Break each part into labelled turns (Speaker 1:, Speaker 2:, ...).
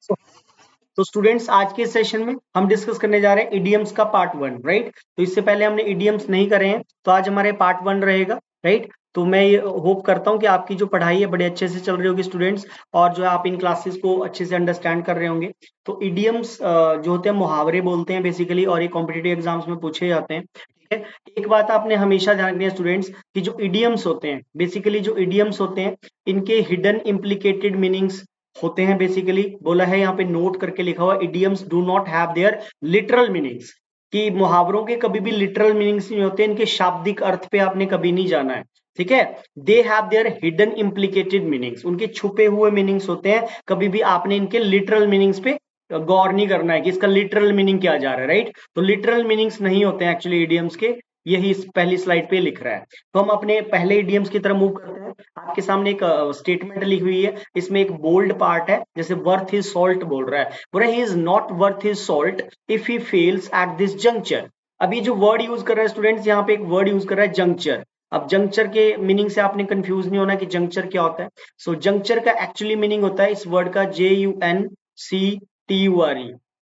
Speaker 1: तो स्टूडेंट्स आज के सेशन में हम डिस्कस करने जा रहे हैं इडियम्स का पार्ट 1, राइट। तो इससे पहले हमने इडियम्स नहीं करे हैं, तो आज हमारे पार्ट 1 रहेगा, राइट। तो मैं ये होप करता हूँ कि आपकी जो पढ़ाई है बड़े अच्छे से चल रही होगी स्टूडेंट्स, और जो है आप इन क्लासेस को अच्छे से अंडरस्टैंड कर रहे होंगे। तो इडियम्स जो होते हैं मुहावरे बोलते हैं बेसिकली, और ये कॉम्पिटिटिव एग्जाम्स में पूछे जाते हैं, ठीक है। एक बात आपने हमेशा ध्यान रखनी है स्टूडेंट्स कि जो इडियम्स होते हैं बेसिकली, जो इडियम्स होते हैं इनके हिडन इम्प्लीकेटेड मीनिंग्स होते हैं। बेसिकली बोला है यहाँ पे, नोट करके लिखा हुआ, idioms do not have their literal meanings, कि मुहावरों के कभी भी लिटरल मीनिंग्स नहीं होते, इनके शाब्दिक अर्थ पे आपने कभी नहीं जाना है, ठीक है। They have their hidden implicated meanings, उनके छुपे हुए मीनिंग्स होते हैं, कभी भी आपने इनके लिटरल मीनिंग्स पे गौर नहीं करना है कि इसका लिटरल मीनिंग क्या जा रहा है, राइट। तो लिटरल मीनिंग्स नहीं होते हैं एक्चुअली इडियम्स के, यही इस पहली स्लाइड पे लिख रहा है। तो हम अपने पहले इडियम्स की तरफ मूव करते हैं। आपके सामने एक स्टेटमेंट लिखी हुई है, इसमें एक बोल्ड पार्ट है, जैसे वर्थ हिज सॉल्ट बोल रहा है, बोल रहा है he is not worth his salt if he fails at this juncture. अभी जो वर्ड यूज कर रहा है स्टूडेंट्स, यहाँ पे एक वर्ड यूज कर रहा है जंक्चर। अब जंक्चर के मीनिंग से आपने कंफ्यूज नहीं होना कि जंक्चर क्या होता है। सो जंक्चर का एक्चुअली मीनिंग होता है इस वर्ड का JUNCTURE।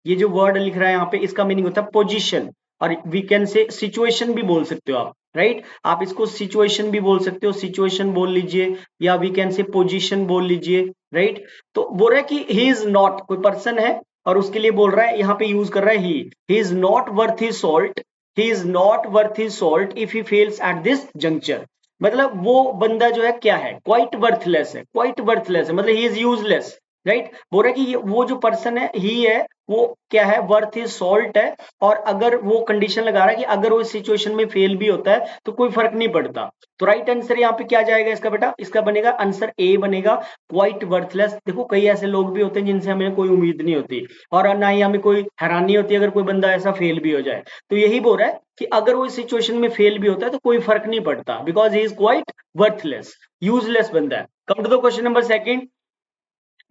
Speaker 1: ये जो वर्ड लिख रहा है यहाँ पे, इसका मीनिंग होता है पोजिशन, और वी कैन से सिचुएशन भी बोल सकते हो आप, राइट। आप इसको सिचुएशन भी बोल सकते हो, सिचुएशन बोल लीजिए, या वी कैन से पोजीशन बोल लीजिए, राइट। तो बोल रहा है कि ही इज नॉट, कोई पर्सन है और उसके लिए बोल रहा है, यहाँ पे यूज कर रहा है he is not worth his salt, he is not worth his salt if he fails at this juncture. मतलब वो बंदा जो है क्या है, क्वाइट वर्थलेस है, क्वाइट वर्थलेस है, मतलब ही इज यूजलेस, राइट। बोल रहा है कि वो जो पर्सन है, ही है, वो क्या है, वर्थ हिज सॉल्ट है, और अगर वो कंडीशन लगा रहा है कि अगर वो इस सिचुएशन में फेल भी होता है तो कोई फर्क नहीं पड़ता। तो राइट आंसर यहाँ पे क्या जाएगा इसका बेटा, इसका बनेगा आंसर ए बनेगा, क्वाइट वर्थलेस। देखो कई ऐसे लोग भी होते हैं जिनसे हमें कोई उम्मीद नहीं होती, और ना ही हमें कोई हैरानी होती अगर कोई बंदा ऐसा फेल भी हो जाए। तो यही बोल रहा है कि अगर वो इस सिचुएशन में फेल भी होता है तो कोई फर्क नहीं पड़ता, because he is quite worthless, useless बंदा है। Come to the question number second.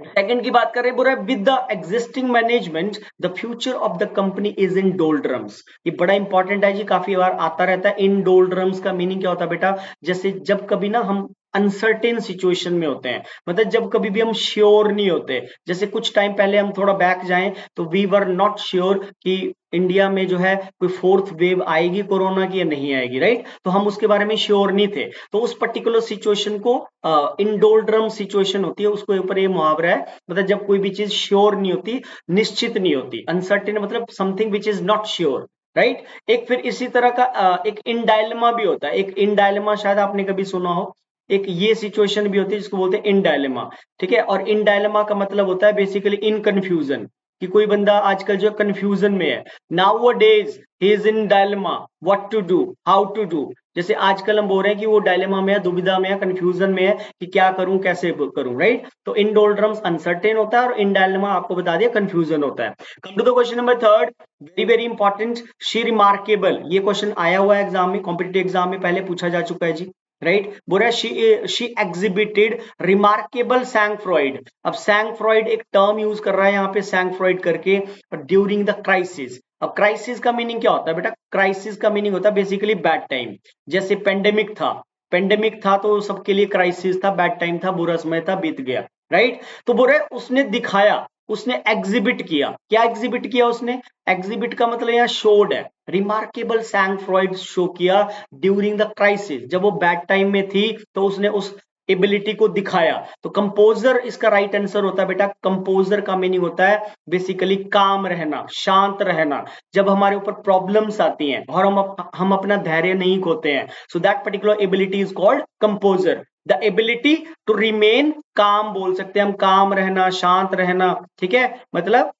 Speaker 1: Second की बात कर रहे हैं, बोल रहा है with the existing management the future of the company is in doldrums. ये बड़ा इंपॉर्टेंट है जी, काफी बार आता रहता है। इन डोल्ड्रम्स का मीनिंग क्या होता है बेटा, जैसे जब कभी ना हम अनसर्टेन सिचुएशन में होते हैं, मतलब जब कभी भी हम श्योर नहीं होते। जैसे कुछ टाइम पहले हम थोड़ा बैक जाएं तो वी वर नॉट श्योर कि इंडिया में जो है कोई फोर्थ वेव आएगी कोरोना की या नहीं आएगी, राइट। तो हम उसके बारे में श्योर नहीं थे, तो उस पर्टिकुलर सिचुएशन को इंडोल्ड्रम सिचुएशन होती है, उसके ऊपर ये मुहावरा है। मतलब जब कोई भी चीज श्योर नहीं होती, निश्चित नहीं होती, अनसर्टेन मतलब something which is not sure, right. एक फिर इसी तरह का एक इन डायलेमा भी होता है, एक इन डायलेमा शायद आपने कभी सुना हो। एक ये सिचुएशन भी होती है जिसको बोलते हैं इन डायलेमा, ठीक है। और इन डायलेमा का मतलब होता है बेसिकली इन कंफ्यूजन, कि कोई बंदा आजकल जो कंफ्यूजन में है। Now days he is in dilemma, what to do, how to do. जैसे आजकल हम बोल रहे हैं कि वो डायलेमा में है, दुविधा में है, कंफ्यूजन में है कि क्या करूं कैसे करूं, राइट। तो इन डोल्ड्रम्स अनसर्टेन होता है, और इन डायलेमा आपको बता दिया कंफ्यूजन होता है। Come to the question number third, very very important, she remarkable. ये क्वेश्चन आया हुआ है एग्जाम में, कॉम्पिटिटिव एग्जाम में पहले पूछा जा चुका है जी, राइट। बोल रहा है शी एग्जिबिटेड रिमार्केबल सैंग फ्रॉइड। अब सैंग फ्रॉइड एक टर्म यूज कर रहा है यहाँ पे, सैंग फ्रॉइड करके, ड्यूरिंग द क्राइसिस। अब क्राइसिस का मीनिंग क्या होता है बेटा, क्राइसिस का मीनिंग होता है बेसिकली बैड टाइम। जैसे पेंडेमिक था, पेंडेमिक था तो सबके लिए क्राइसिस था, बैड टाइम था, बुरा समय था, बीत गया, राइट। तो बोल रहे उसने दिखाया, उसने एग्जिबिट किया, क्या एग्जिबिट किया उसने, एग्जिबिट का मतलब यहाँ शोड है, रिमार्केबल सैंग फ्रॉइड शो किया ड्यूरिंग द क्राइसिस, जब वो बैड टाइम में थी तो उसने उस एबिलिटी को दिखाया। तो कंपोजर इसका राइट आंसर होता है बेटा। कंपोजर का मीनिंग होता है बेसिकली काम रहना, शांत रहना, जब हमारे ऊपर प्रॉब्लम्स आती हैं और हम अपना धैर्य नहीं खोते हैं। So that particular ability is called composure, the ability to remain calm बोल सकते हैं हम, काम रहना, शांत रहना, ठीक है, मतलब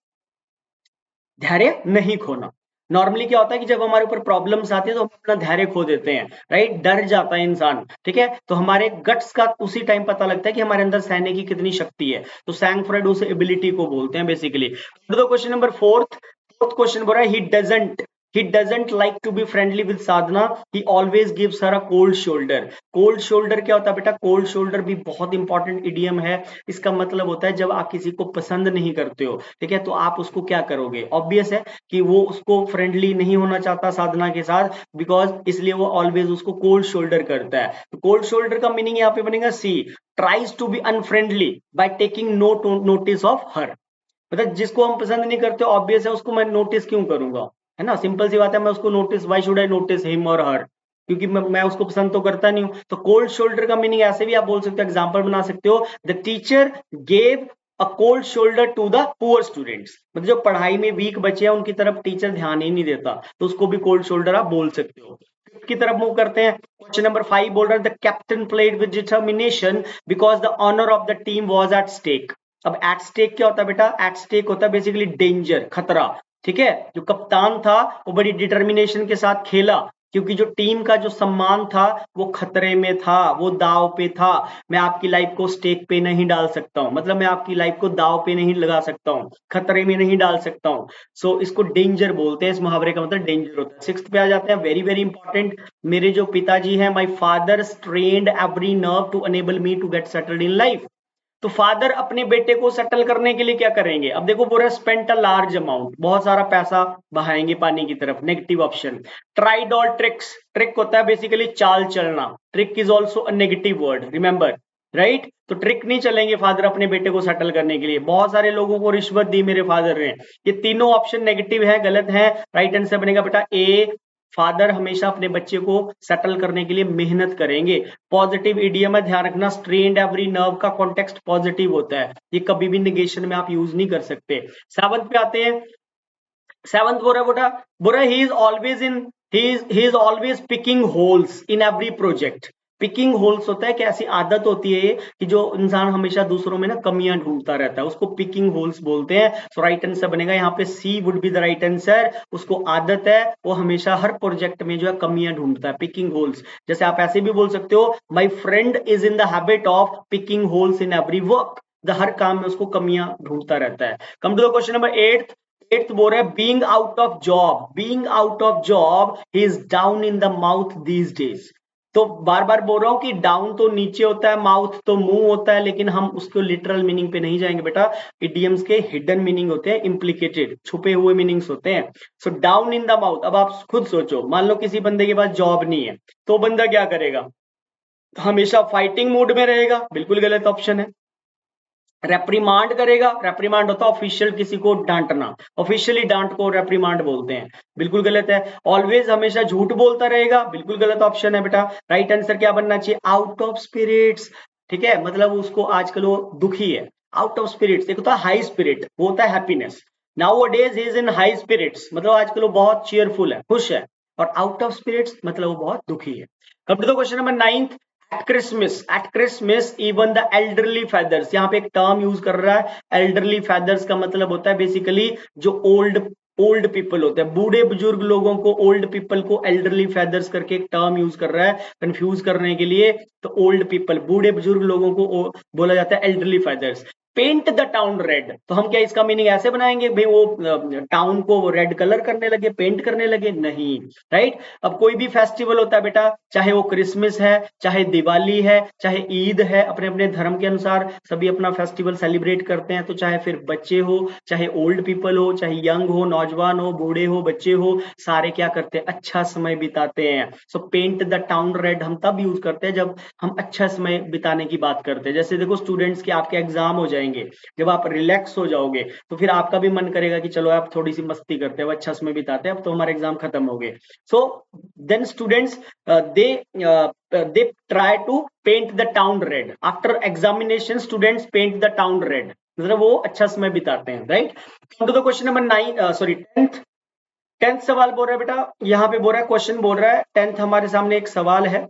Speaker 1: धैर्य नहीं खोना। नॉर्मली क्या होता है कि जब हमारे ऊपर प्रॉब्लम्स आती है तो हम अपना धैर्य खो देते हैं, राइट, डर जाता है इंसान, ठीक है। तो हमारे गट्स का उसी टाइम पता लगता है कि हमारे अंदर सहने की कितनी शक्ति है। तो सैंग फ्रॉइड उस एबिलिटी को बोलते हैं बेसिकली। तो question number fourth, fourth question बोल रहा है he doesn't like to be friendly with Sadhana, he always gives her a cold shoulder. Cold shoulder क्या होता है बेटा, कोल्ड शोल्डर भी बहुत इंपॉर्टेंट इडियम है। इसका मतलब होता है जब आप किसी को पसंद नहीं करते हो, ठीक है, तो आप उसको क्या करोगे, ऑब्वियस है कि वो उसको फ्रेंडली नहीं होना चाहता साधना के साथ, बिकॉज इसलिए वो ऑलवेज उसको कोल्ड शोल्डर करता है। तो कोल्ड शोल्डर का मीनिंग यहाँ पे बनेगा C, tries to be unfriendly by taking no notice of her. मतलब जिसको हम पसंद नहीं करते ऑब्वियस है उसको मैं नोटिस क्यों करूंगा, है ना, सिंपल सी बात है, मैं उसको notice, why should I notice him और हर, क्योंकि मैं उसको पसंद तो करता नहीं हूं। तो कोल्ड शोल्डर का मीनिंग ऐसे भी आप बोल सकते हो, एग्जांपल बना सकते हो, the teacher gave a cold shoulder to the poor students, मतलब जो पढ़ाई में वीक बचे हैं उनकी तरफ टीचर ध्यान ही नहीं देता, तो उसको भी कोल्ड शोल्डर आप बोल सकते हो। की तरफ मूव करते हैं, क्वेश्चन नंबर 5 बोल रहा है the captain played with determination because the honour of the team was at stake. अब एट स्टेक क्या होता है बेटा, एट स्टेक होता है बेसिकली डेंजर, खतरा, ठीक है। जो कप्तान था वो बड़ी डिटर्मिनेशन के साथ खेला, क्योंकि जो टीम का जो सम्मान था वो खतरे में था, वो दाव पे था। मैं आपकी लाइफ को स्टेक पे नहीं डाल सकता हूं, मतलब मैं आपकी लाइफ को दाव पे नहीं लगा सकता हूं, खतरे में नहीं डाल सकता हूं। सो इसको डेंजर बोलते हैं, इस मुहावरे का मतलब डेंजर होता है। सिक्स्थ पे आ जाते हैं, वेरी वेरी इंपॉर्टेंट, मेरे जो पिताजी हैं, my father strained every nerve to enable me to get settled in life. तो फादर अपने बेटे को सेटल करने के लिए क्या करेंगे, अब देखो बोल रहा स्पेंट अ लार्ज अमाउंट, बहुत सारा पैसा बहाएंगे पानी की तरफ, negative option. Tried all tricks, trick होता है बेसिकली चाल चलना, trick is also a negative word, remember, right. तो ट्रिक नहीं चलेंगे फादर अपने बेटे को सेटल करने के लिए, बहुत सारे लोगों को रिश्वत दी मेरे फादर ने। ये तीनों ऑप्शन नेगेटिव है, गलत है। राइट आंसर बनेगा बेटा ए, फादर हमेशा अपने बच्चे को सेटल करने के लिए मेहनत करेंगे। पॉजिटिव इडियम है, ध्यान रखना, स्ट्रेन्ड एवरी नर्व का कॉन्टेक्स्ट पॉजिटिव होता है, ये कभी भी निगेशन में आप यूज नहीं कर सकते। सेवंथ पे आते हैं, seventh Bora he is always in, he is always picking holes in every project. Picking holes होता है कि ऐसी आदत होती है ये कि जो इंसान हमेशा दूसरों में ना कमियां ढूंढता रहता है, उसको पिकिंग होल्स बोलते हैं। सो राइट आंसर बनेगा यहाँ पे C would be the right answer. उसको आदत है, वो हमेशा हर प्रोजेक्ट में जो है कमियां ढूंढता है, पिकिंग होल्स। जैसे आप ऐसे भी बोल सकते हो, my friend is in the habit of picking holes in every work, हर काम में उसको कमियां ढूंढता रहता है। Come to the question number 8, eighth बोल रहा है being out of job, being out of job he is down in the mouth these days. तो बार बार बोल रहा हूं कि डाउन तो नीचे होता है, माउथ तो मुंह होता है, लेकिन हम उसको लिटरल मीनिंग पे नहीं जाएंगे बेटा। इडियम्स के हिडन मीनिंग होते हैं, इम्प्लीकेटेड, छुपे हुए मीनिंग्स होते हैं। So down in the mouth, अब आप खुद सोचो, मान लो किसी बंदे के पास जॉब नहीं है, तो बंदा क्या करेगा, हमेशा फाइटिंग मूड में रहेगा, बिल्कुल गलत ऑप्शन है। रेप्रीमांड करेगा, रेप्रीमांड होता है ऑफिशियल किसी को डांटना, ऑफिशियली डांट को रेप्रीमांड बोलते हैं, बिल्कुल गलत है। ऑलवेज हमेशा झूठ बोलता रहेगा, बिल्कुल गलत ऑप्शन है बेटा। राइट आंसर क्या बनना चाहिए, आउट ऑफ स्पिरिट्स, ठीक है, मतलब उसको आजकल वो दुखी है। आउट ऑफ स्पिरिट्स एक होता है हाई स्पिरिट, वो होता है happiness. Now days is in high spirits, मतलब आजकल वो बहुत चीयरफुल है, खुश है। और आउट ऑफ स्पिरिट्स मतलब वो बहुत दुखी है। Come to the question number 9, at Christmas even the elderly feathers, यहाँ पे एक टर्म यूज कर रहा है एल्डरली फेदर्स का मतलब होता है बेसिकली जो ओल्ड ओल्ड पीपल होते हैं, बूढ़े बुजुर्ग लोगों को, ओल्ड पीपल को एल्डरली फेदर्स करके एक टर्म यूज कर रहा है कंफ्यूज करने के लिए। तो ओल्ड पीपल, बूढ़े बुजुर्ग लोगों को बोला जाता है elderly feathers. Paint the town red, तो हम क्या इसका मीनिंग ऐसे बनाएंगे भाई वो टाउन को रेड कलर करने लगे, पेंट करने लगे, नहीं, राइट। अब कोई भी फेस्टिवल होता है बेटा, चाहे वो क्रिसमस है, चाहे दिवाली है, चाहे ईद है, अपने अपने धर्म के अनुसार सभी अपना फेस्टिवल सेलिब्रेट करते हैं। तो चाहे फिर बच्चे हो, चाहे ओल्ड पीपल हो, चाहे यंग हो, नौजवान हो, बूढ़े हो, बच्चे हो, सारे क्या करते हैं, अच्छा समय बिताते हैं। सो पेंट द टाउन रेड हम तब यूज करते हैं जब हम अच्छा समय बिताने की बात करते हैं। जैसे देखो स्टूडेंट्स के आपके एग्जाम हो जाएंगे, जब आप रिलैक्स हो जाओगे तो फिर आपका भी मन करेगा कि चलो आप थोड़ी सी मस्ती करते हैं, अच्छा समय बिताते हैं, अब तो हमारे एग्जाम खत्म हो गए। So then students they try to paint the town red after examination, students paint the town red, मतलब वो अच्छा समय बिताते हैं, right. Come to the question number 9, sorry 10th सवाल बोल रहा है बेटा, यहाँ पे बोल रहा है, क्वेश्चन बोल रहा है 10th, हमारे सामने एक सवाल है,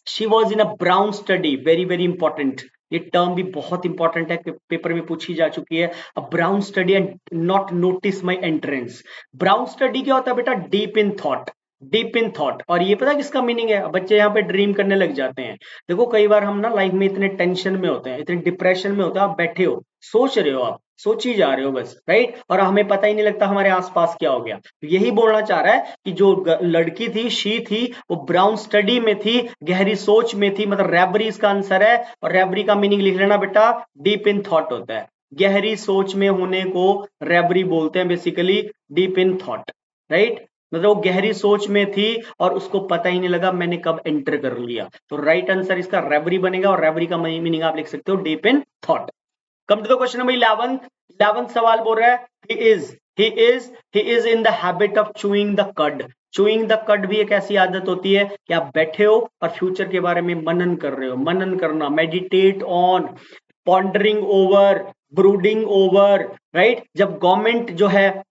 Speaker 1: she was in a brown study, very very important, ये टर्म भी बहुत इंपॉर्टेंट है, पेपर में पूछी जा चुकी है। A brown study and not notice my entrance. Brown study क्या होता है बेटा, deep in thought, deep in thought. और ये पता है किसका मीनिंग है, बच्चे यहाँ पे ड्रीम करने लग जाते हैं। देखो कई बार हम ना लाइफ में इतने टेंशन में होते हैं, इतने डिप्रेशन में होते हैं, आप बैठे हो सोच रहे हो, आप सोच ही जा रहे हो बस, राइट, और हमें पता ही नहीं लगता हमारे आसपास क्या हो गया। तो यही बोलना चाह रहा है कि जो लड़की थी, शी थी, वो ब्राउन स्टडी में थी, गहरी सोच में थी, मतलब रेवरी इसका आंसर है। और रेवरी का मीनिंग लिख लेना बेटा, डीप इन थॉट होता है, गहरी सोच में होने को रेवरी बोलते हैं, basically deep in thought, right. मतलब वो गहरी सोच में थी और उसको पता ही नहीं लगा मैंने कब एंटर कर लिया। तो राइट आंसर इसका रेवरी बनेगा, और रेवरी का मीनिंग आप लिख सकते हो deep in thought. Come to the question number 11th सवाल बोल रहा है he is in the habit of chewing the cud. Chewing the कड भी एक ऐसी आदत होती है कि आप बैठे हो और फ्यूचर के बारे में मनन कर रहे हो। मनन करना, meditate on, pondering over, brooding over, right. जब गवर्नमेंट जो है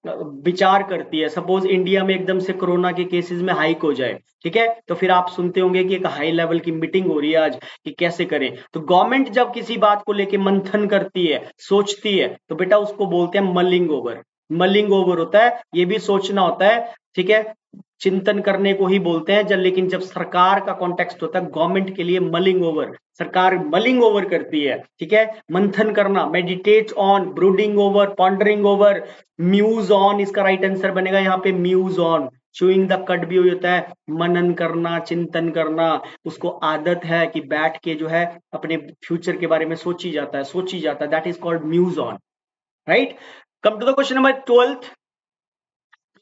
Speaker 1: विचार करती है, सपोज इंडिया में एकदम से कोरोना के केसेस में हाइक हो जाए, ठीक है, तो फिर आप सुनते होंगे कि एक हाई लेवल की मीटिंग हो रही है आज कि कैसे करें। तो गवर्नमेंट जब किसी बात को लेके मंथन करती है, सोचती है, तो बेटा उसको बोलते हैं मलिंग ओवर। मलिंग ओवर होता है, ये भी सोचना होता है, ठीक है, चिंतन करने को ही बोलते हैं। जब लेकिन जब सरकार का कॉन्टेक्स्ट होता है गवर्नमेंट के लिए मलिंग ओवर, सरकार मलिंग ओवर करती है, ठीक है, मंथन करना, meditate on, brooding over, pondering over, muse on, इसका राइट आंसर बनेगा यहाँ पे muse on. Chewing the cud भी होता है मनन करना, चिंतन करना, उसको आदत है कि बैठ के जो है अपने फ्यूचर के बारे में सोची जाता है, that is called muse on, right. Come to the question number 12th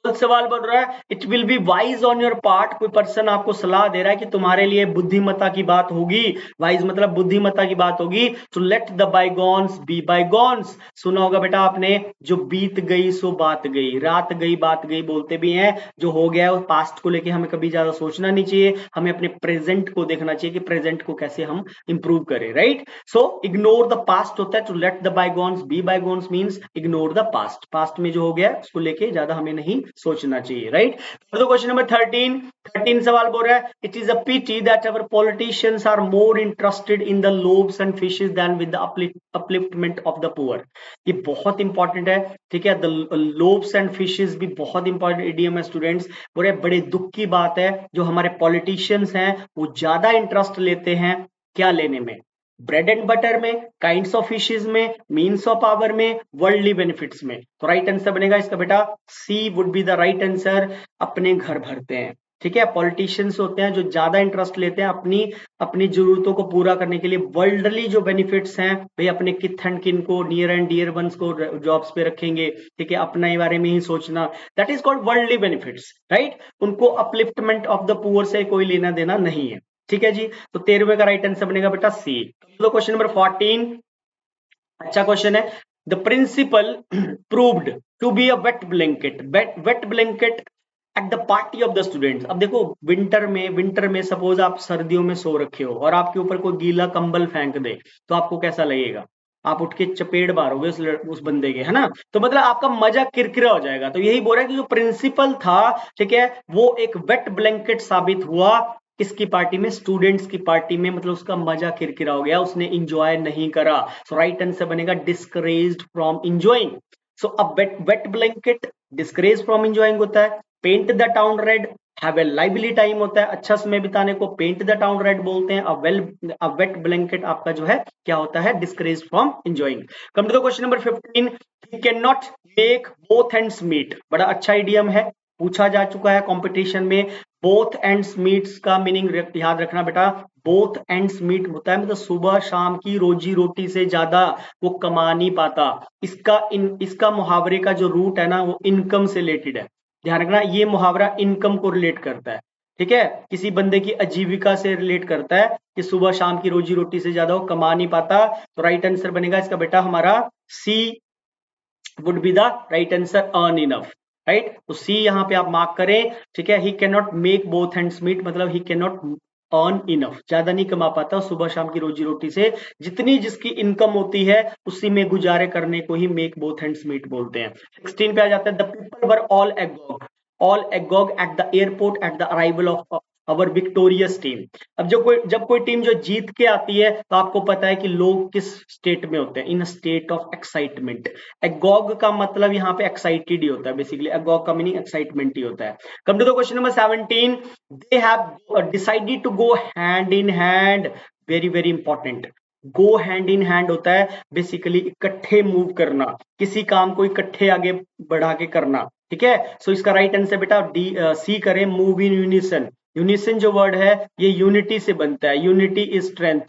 Speaker 1: सवाल बोल रहा है it will be wise on your part. कोई पर्सन आपको सलाह दे रहा है कि तुम्हारे लिए बुद्धिमत्ता की बात होगी, वाइज मतलब बुद्धिमत्ता की बात होगी, तो let the bygones be bygones. सुना होगा बेटा आपने, जो बीत गई सो बात गई, रात गई बात गई बोलते भी हैं। जो हो गया है उस पास्ट को लेके हमें कभी ज्यादा सोचना नहीं चाहिए, हमें अपने प्रेजेंट को देखना चाहिए कि प्रेजेंट को कैसे हम इंप्रूव करें, right. So ignore the past होता है, to let the bygones be bygones means ignore the past. Past में जो हो गया उसको लेके ज्यादा हमें नहीं सोचना चाहिए, राइट। तो क्वेश्चन नंबर 13 सवाल बोल रहा है it is a pity that our politicians are more interested in the loaves and fishes than with the upliftment of the poor. ये बहुत इंपॉर्टेंट है, ठीक है। द लोब्स एंड फिशेस भी बहुत इंपॉर्टेंट इडियम है स्टूडेंट्स। बोले बड़े दुख की बात है जो हमारे पॉलिटिशियंस हैं वो ज्यादा इंटरेस्ट लेते हैं क्या लेने में, ब्रेड एंड बटर में, काइंड्स ऑफ फिशेज में, मीन्स ऑफ पावर में, वर्ल्डली बेनिफिट्स में। तो राइट आंसर बनेगा इसका बेटा C would be the right answer. अपने घर भरते हैं, ठीक है। पॉलिटिशियंस होते हैं जो ज्यादा इंटरेस्ट लेते हैं अपनी अपनी जरूरतों को पूरा करने के लिए। वर्ल्डली जो बेनिफिट्स हैं भाई अपने किथ एंड किन को, नियर एंड डियर वंस को जॉब्स पे रखेंगे, ठीक है, अपने बारे में ही सोचना, that is called worldly benefits, right. उनको अपलिफ्टमेंट ऑफ द पुअर से कोई लेना देना नहीं है, ठीक है जी। तो 13वें का राइट आंसर बनेगा बेटा सी। तो क्वेश्चन नंबर 14 अच्छा क्वेश्चन है। The principal proved to be a wet blanket, wet blanket at the party of the students. अब देखो विंटर में सपोज आप सर्दियों में सो रखे हो और आपके ऊपर कोई गीला कंबल फेंक दे तो आपको कैसा लगेगा, आप उठ के चपेट मारोगे उस बंदे के, है ना। तो मतलब आपका मजा किरकिरा हो जाएगा। तो यही बोल रहा है कि जो प्रिंसिपल था, ठीक है, वो एक वेट ब्लैंकेट साबित हुआ किसकी पार्टी में, स्टूडेंट्स की पार्टी में। मतलब उसका मजा किरकिरा हो गया, उसने इंजॉय नहीं करा। सो राइट आंसर बनेगा डिस्करेज्ड फ्रॉम इंजॉइंग। सो अब wet blanket discourage from enjoying होता है। Paint the town red, have a lively time होता है, अच्छा समय बिताने को पेंट द टाउन रेड बोलते हैं। अ वेट ब्लैंकेट आपका जो है क्या होता है, discourage from enjoying. Come to the question number 15 he can not make both ends meet. बड़ा अच्छा इडियम है, पूछा जा चुका है कंपटीशन में। बोथ एंड्स मीट्स का मीनिंग याद रखना बेटा, बोथ एंड्स मीट होता है मतलब सुबह शाम की रोजी रोटी से ज्यादा वो कमा नहीं पाता। इसका मुहावरे का जो रूट है ना वो इनकम से रिलेटेड है। ध्यान रखना ये मुहावरा इनकम को रिलेट करता है, ठीक है, किसी बंदे की आजीविका से रिलेट करता है कि सुबह शाम की रोजी रोटी से ज्यादा वो कमा नहीं पाता। तो राइट आंसर बनेगा इसका बेटा हमारा C would be the right answer, earn enough, right. तो सी यहाँ पे आप मार्क करें, ठीक है। He can not make both hands meet मतलब he can not earn enough, ज्यादा नहीं कमा पाता सुबह शाम की रोजी रोटी से। जितनी जिसकी इनकम होती है उसी में गुजारे करने को he make both hands meet बोलते हैं। 16 पे आ जाता है the people were all agog at the airport at the arrival of our victorious team. अब जब कोई टीम जो जीत के आती है तो आपको पता है कि लोग किस स्टेट में होते हैं, इन स्टेट ऑफ एक्साइटमेंट। एगॉग का मतलब यहाँ पे एक्साइटेड ही होता है, बेसिकली एगॉग का मीनिंग एक्साइटमेंट ही होता है। Come to the question number 17 they have decided to go hand in hand, very very important. Go hand in hand होता है बेसिकली इकट्ठे मूव करना, किसी काम को इकट्ठे आगे बढ़ा के करना, ठीक है। सो इसका राइट आंसर बेटा डी सी करें, मूव इन यूनिसन। यूनिसन जो वर्ड है ये यूनिटी से बनता है, यूनिटी इज स्ट्रेंथ,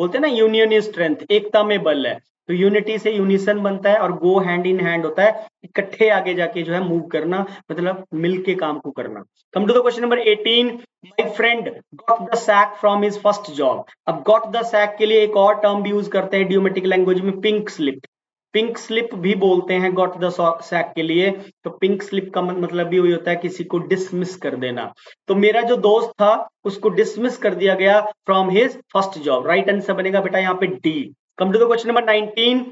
Speaker 1: बोलते हैं ना यूनियन इज स्ट्रेंथ, एकता में बल है। तो यूनिटी से यूनिसन बनता है और गो हैंड इन हैंड होता है, इकट्ठे आगे जाके जो है मूव करना, मतलब मिलके काम को करना। Come to the question number 18, my friend got the sack from his first job. अब गॉट द सैक के लिए एक और टर्म भी यूज करते हैं इडियोमेटिक लैंग्वेज में, पिंक स्लिप। पिंक स्लिप भी बोलते हैं गॉट द सैक के लिए। तो पिंक स्लिप का मतलब भी वही होता है किसी को डिसमिस कर देना। तो मेरा जो दोस्त था उसको डिसमिस कर दिया गया from his first job. Right answer बनेगा बेटा यहाँ पे D. Come to the question number 19,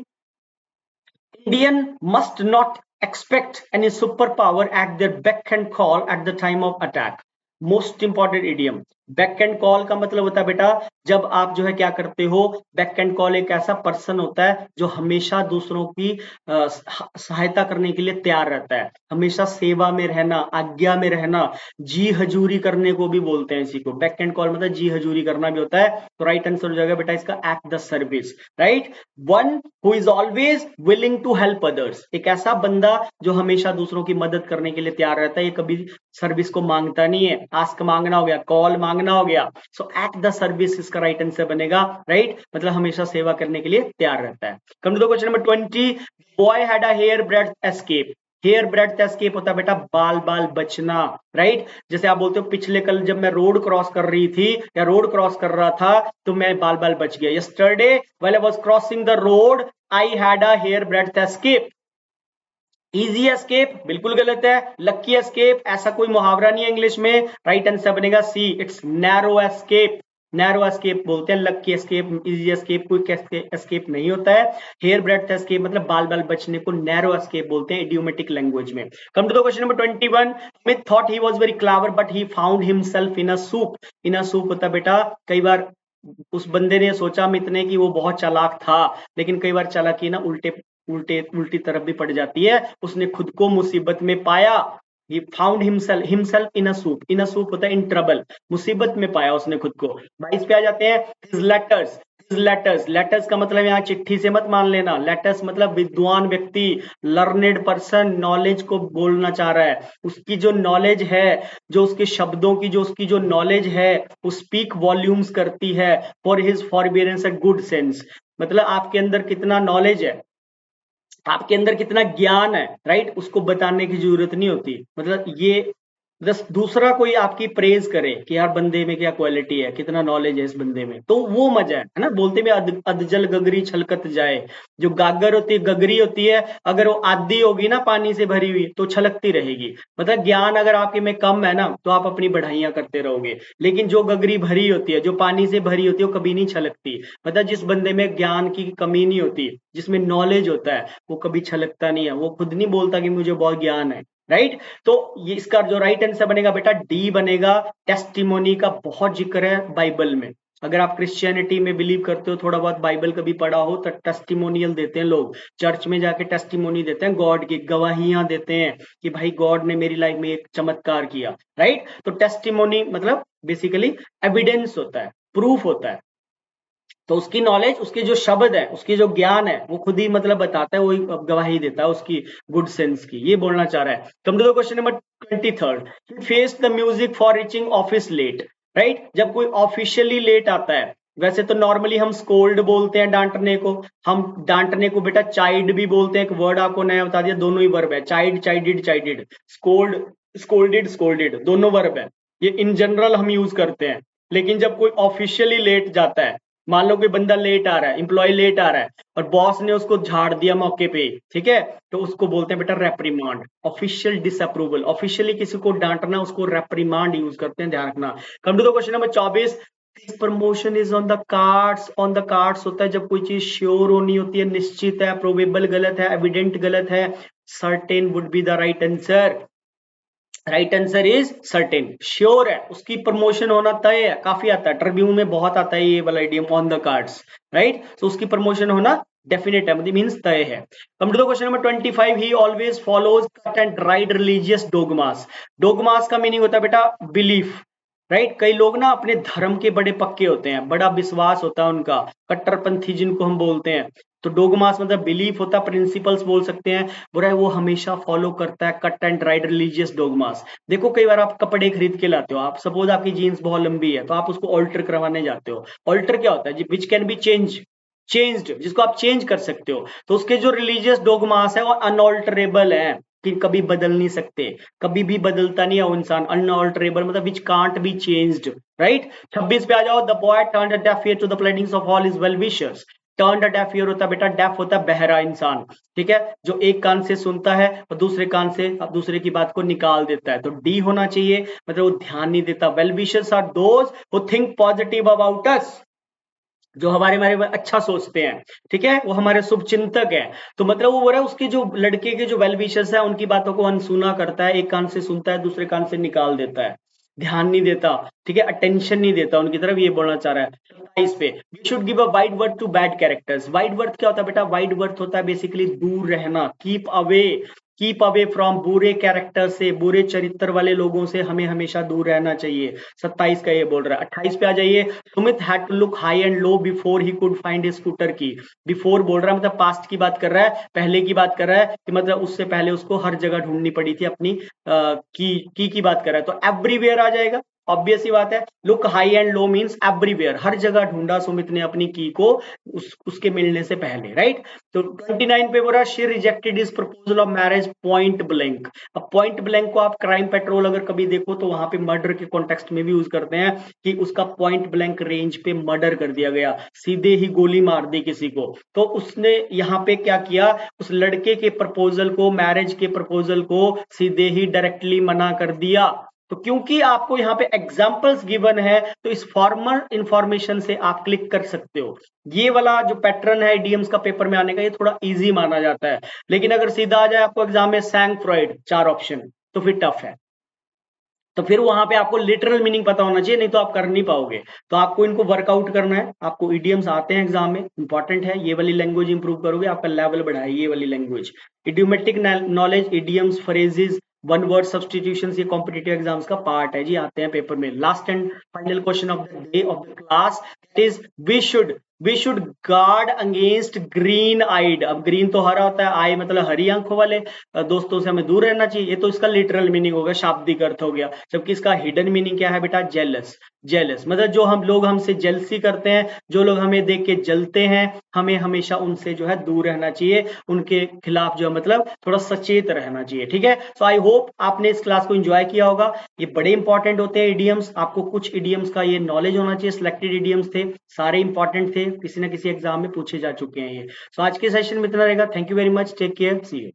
Speaker 1: Indian must not expect any super power at their beck and call at the time of attack. Most important idiom. Beck and call का मतलब होता है बेटा जब आप जो है क्या करते हो, बैक एंड कॉल एक ऐसा पर्सन होता है जो हमेशा दूसरों की सहायता करने के लिए तैयार रहता है, हमेशा सेवा में रहना, आज्ञा में रहना, जी हजूरी करने को भी बोलते हैं इसी को। बैक एंड कॉल मतलब जी हजूरी करना भी होता है। तो राइट आंसर हो जाएगा बेटा इसका at the service. Right, one who is always willing to help others, एक ऐसा बंदा जो हमेशा दूसरों की मदद करने के लिए तैयार रहता है, ये कभी सर्विस को मांगता नहीं है। आस्क मांगना हो गया, कॉल मांगना हो गया, सो एट द सर्विस इसका राइट आंसर बनेगा। राइट, मतलब हमेशा सेवा करने के लिए तैयार रहता है। Come to the question number 20, boy had a hair breadth escape. Hair breadth escape होता है बेटा बाल बाल बचना। राइट, जैसे आप बोलते हो पिछले कल जब मैं रोड क्रॉस कर रही थी या रोड क्रॉस कर रहा था तो मैं बाल बाल बच गया। Yesterday while I was crossing the road I had a hair breadth escape. Easy escape बिल्कुल गलत है। लक्की एस्केप ऐसा कोई मुहावरा नहीं है इंग्लिश में। राइट आंसर बनेगा C, it's narrow escape. Narrow escape बोलते हैं, लक्की एस्केप, इजी एस्केप कोई एस्केप नहीं होता है। हेयर ब्रेड्थ एस्केप मतलब बाल बाल बचने को नैरो एस्केप बोलते हैं इडियोमेटिक लैंग्वेज में। Come to the question number 21, Amit thought he was very clever but he found himself in a soup. In a soup होता है बेटा कई बार उस बंदे ने सोचा अमित ने कि वो बहुत चालाक था, लेकिन कई बार चालाकी ना उल्टी तरफ भी पड़ जाती है। उसने खुद को मुसीबत में पाया। ही found himself in a soup. In a soup होता है इन ट्रबल, मुसीबत में पाया उसने खुद को। 22 पे आ जाते हैं, his letters. His letters, letters का मतलब यहाँ चिट्ठी से मत मान लेना। लेटर्स मतलब विद्वान व्यक्ति, लर्नेड पर्सन, नॉलेज को बोलना चाह रहा है। उसकी जो नॉलेज है, जो उसके शब्दों की जो उसकी जो नॉलेज है वो स्पीक वॉल्यूम्स करती है। For his forbearance and good sense, मतलब आपके अंदर कितना नॉलेज है, आपके अंदर कितना ज्ञान है, राइट, उसको बताने की जरूरत नहीं होती। मतलब ये बस दूसरा कोई आपकी प्रेज करे कि यार बंदे में क्या क्वालिटी है, कितना नॉलेज है इस बंदे में, तो वो मजा है ना। बोलते में अधजल गगरी छलकत जाए। जो गागर होती है, गगरी होती है, अगर वो आधी होगी ना पानी से भरी हुई तो छलकती रहेगी। मतलब ज्ञान अगर आपके में कम है ना तो आप अपनी बढ़ाइयां करते रहोगे, लेकिन जो गगरी भरी होती है, जो पानी से भरी होती है, वो कभी नहीं छलकती। मतलब जिस बंदे में ज्ञान की कमी नहीं होती, जिसमें नॉलेज होता है, वो कभी छलकता नहीं है। वो खुद नहीं बोलता कि मुझे बहुत ज्ञान है। राइट, तो ये इसका जो राइट आंसर बनेगा बेटा डी बनेगा। टेस्टिमोनी का बहुत जिक्र है बाइबल में। अगर आप क्रिश्चियनिटी में बिलीव करते हो, थोड़ा बहुत बाइबल कभी पढ़ा हो, तो टेस्टिमोनियल देते हैं लोग, चर्च में जाके टेस्टिमोनी देते हैं, गॉड की गवाहियां देते हैं कि भाई गॉड ने मेरी लाइफ में एक चमत्कार किया। राइट, तो टेस्टिमोनी मतलब बेसिकली एविडेंस होता है, प्रूफ होता है। तो उसकी नॉलेज, उसके जो शब्द है, उसकी जो ज्ञान है, वो खुद ही मतलब बताता है, वही गवाही देता है उसकी गुड सेंस की। ये बोलना चाह रहा है। Come to the question number 23, face the music for reaching office late. Right, जब कोई ऑफिशियली लेट आता है, वैसे तो नॉर्मली हम स्कोल्ड बोलते हैं डांटने को। हम डांटने को बेटा चाइड भी बोलते हैं। एक वर्ड आपको नया बता दिया, दोनों ही वर्ब है, चाइड चाइडेड चाइडेड, स्कोल्ड स्कोल्डेड स्कोल्डेड, दोनों वर्ब है। ये इन जनरल हम यूज करते हैं। लेकिन जब कोई ऑफिशियली लेट जाता है, मान लो कोई बंदा लेट आ रहा है, इंप्लॉय लेट आ रहा है और बॉस ने उसको झाड़ दिया मौके पे, ठीक है, तो उसको बोलते हैं बेटा रेप्रीमांड, ऑफिशियल डिसअप्रूवल। ऑफिशियली किसी को डांटना, उसको रेप्रीमांड यूज करते हैं, ध्यान रखना। Come to the question number 24, promotion is on the cards. On the cards होता है जब कोई चीज श्योर होनी होती है, निश्चित है, प्रोबेबल गलत है, एविडेंट गलत है, certain would be the right answer. Right answer is certain, sure है, उसकी प्रमोशन होना तय है। काफी आता है, ट्रिब्यून में बहुत आता है ये वाला idiom, on the cards. Right, तो उसकी प्रमोशन होना डेफिनेट है, मतलब मींस तय है। Come to the question number 25, he always follows cut and dried religious dogmas. Dogmas का मीनिंग होता है बेटा बिलीफ। राइट। कई लोग ना अपने धर्म के बड़े पक्के होते हैं, बड़ा विश्वास होता है उनका, कट्टरपंथी जिनको हम बोलते हैं। तो डोगमास मतलब बिलीफ होता है, प्रिंसिपल्स बोल सकते हैं, बुरा है वो हमेशा फॉलो करता है कट एंड राइट रिलीजियस डोगमास। देखो कई बार आप कपड़े खरीद के लाते हो, आप सपोज आपकी जीन्स बहुत लंबी है तो आप उसको ऑल्टर करवाने जाते हो। ऑल्टर क्या होता है? विच कैन बी चेंज्ड, जिसको आप चेंज कर सकते हो। तो उसके जो रिलीजियस डोगमास है वो अनऑल्टरेबल है, कि कभी बदल नहीं सकते, कभी भी बदलता नहीं है वो इंसान। अनऑल्टरेबल मतलब which can't be changed, right. 26 पे आ जाओ। The boy turned a deaf ear to the pleadings of all his well wishers. Turned a deaf ear होता है बेटा, डेफ होता है बहरा इंसान, ठीक है, जो एक कान से सुनता है और दूसरे कान से अब दूसरे की बात को निकाल देता है। तो डी होना चाहिए, मतलब वो ध्यान नहीं देता। Well wishers are those who think positive about us, जो हमारे बारे में अच्छा सोचते हैं, ठीक है, वो हमारे शुभ चिंतक है। तो मतलब वो बोल रहा है उसके जो लड़के के जो वेल विशर्स है उनकी बातों को अनसुना करता है, एक कान से सुनता है दूसरे कान से निकाल देता है, ध्यान नहीं देता, ठीक है, अटेंशन नहीं देता उनकी तरफ, ये बोलना चाह रहा है। इस पे we should give a wide berth to bad characters. Wide berth क्या होता है बेटा? वाइड वर्थ होता है बेसिकली दूर रहना, कीप अवे फ्रॉम बुरे कैरेक्टर से, बुरे चरित्र वाले लोगों से हमें हमेशा दूर रहना चाहिए। 27 का ये बोल रहा है। 28 पे आ जाइए। Sumit had to look high and low before he could find his scooter की। बिफोर बोल रहा है मतलब पास्ट की बात कर रहा है, पहले की बात कर रहा है, कि मतलब उससे पहले उसको हर जगह ढूंढनी पड़ी थी अपनी की बात कर रहा है। तो एवरीवेयर आ जाएगा, ऑब्वियस ही बात है। Look high and low means everywhere, हर जगह ढूंढा सुमित ने अपनी की को उसके मिलने से पहले, राइट। तो 29 पे बोला she rejected his proposal of marriage point blank. अब पॉइंट ब्लैंक को आप क्राइम पेट्रोल अगर कभी देखो तो वहां पे मर्डर के कॉन्टेक्स्ट में भी यूज करते हैं, कि उसका पॉइंट ब्लैंक रेंज पे मर्डर कर दिया गया, सीधे ही गोली मार दी किसी को। तो उसने यहाँ पे क्या किया, उस लड़के के प्रपोजल को, मैरिज के प्रपोजल को सीधे ही डायरेक्टली मना कर दिया। तो क्योंकि आपको यहाँ पे एग्जाम्पल्स गिवन है तो इस फॉर्मल इंफॉर्मेशन से आप क्लिक कर सकते हो। ये वाला जो पैटर्न है इडियम्स का पेपर में आने का, ये थोड़ा इजी माना जाता है। लेकिन अगर सीधा आ जाए आपको एग्जाम में सैंग फ्रॉइड 4 ऑप्शन, तो फिर टफ है। तो फिर वहां पे आपको लिटरल मीनिंग पता होना चाहिए, नहीं तो आप कर नहीं पाओगे। तो आपको इनको वर्कआउट करना है। आपको इडियम्स आते हैं एग्जाम में, इंपॉर्टेंट है, ये वाली लैंग्वेज इंप्रूव करोगे, आपका लेवल बढ़ाए ये वाली language. Idiomatic knowledge, idioms, phrases, one word substitution, ये कॉम्पिटिटिव एग्जाम्स का पार्ट है जी, आते हैं पेपर में। Last and final question of the day of the class is we should guard against green eyed. अब ग्रीन तो हरा होता है, आई मतलब हरी आंखों वाले दोस्तों से हमें दूर रहना चाहिए। ये तो इसका लिटरल मीनिंग होगा, शाब्दिक अर्थ हो गया। जबकि इसका हिडन मीनिंग क्या है बेटा? जेलस। जेलस मतलब जो हम लोग हमसे जेलसी करते हैं, जो लोग हमें देख के जलते हैं, हमें हमेशा उनसे जो है दूर रहना चाहिए, उनके खिलाफ जो है मतलब थोड़ा सचेत रहना चाहिए, ठीक है। सो आई होप आपने इस क्लास को एंजॉय किया होगा। ये बड़े इंपॉर्टेंट होते हैं इडियम्स, आपको कुछ इडियम्स का ये नॉलेज होना चाहिए। सिलेक्टेड इडियम्स थे, सारे इंपॉर्टेंट थे, किसी ना किसी एग्जाम में पूछे जा चुके हैं ये। सो आज के सेशन में इतना रहेगा। Thank you very much, take care, see you.